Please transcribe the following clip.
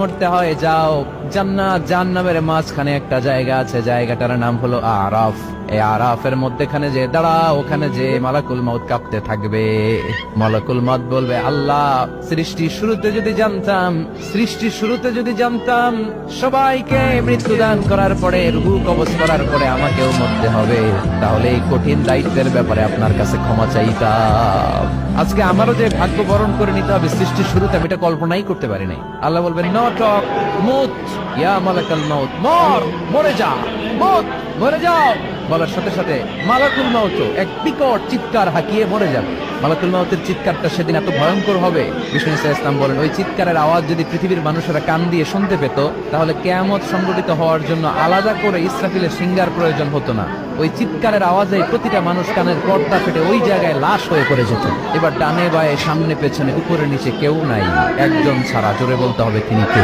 মরতে হয় যাও জান্নাত জাহান্নামের মাঝখানে একটা জায়গা আছে, জায়গাটার নাম হলো আরাফ। এই আরাফের মধ্যখানে যে দাঁড়া, ওখানে যে মালাকুল মউত কাঁপতে থাকবে। মালাকুল মউত বলবে, আল্লাহ সৃষ্টির শুরুতে যদি জানতাম সবাইকে মৃত্যুদান করার পরে রূহ কবজ করার পরে আমাকেও মরতে হবে, তাহলে এই কঠিন দায়িত্বের ব্যাপারে আপনার কাছে ক্ষমা চাইতাম। আজকে আমারও যে ভাগ্য বরণ করে নিতে হবে সৃষ্টির শুরুতে, আমি এটা কল্পনাই করতে পারি নাই। আল্লাহ বলবেন, নটক মুত ইয়া মালাকুল মউত, মরে যা, মরে যাও। বলার সাথে সাথে মালাকুল মউত এক বিকট চিৎকার হাঁকিয়ে মরে যাবে। মালাকুল মউতের চিৎকারটা সেদিন এত ভয়ঙ্কর হবে, বিষ্ণু ইসলাম বলেন, ওই চিৎকারের আওয়াজ যদি পৃথিবীর মানুষেরা কান দিয়ে শুনতে পেত, তাহলে কিয়ামত সংঘটিত হওয়ার জন্য আলাদা করে ইসরাফিলের সিঙ্গার প্রয়োজন হতো না। ওই চিৎকারের আওয়াজে প্রতিটা মানুষ কানের পর্দা ফেটে ওই জায়গায় লাশ হয়ে পড়ে যেত। এবার ডানে বায়ে সামনে পেছনে উপরে নিচে কেউ নাই, একজন ছাড়া। জোরে বলতে হবে, তিনি কে?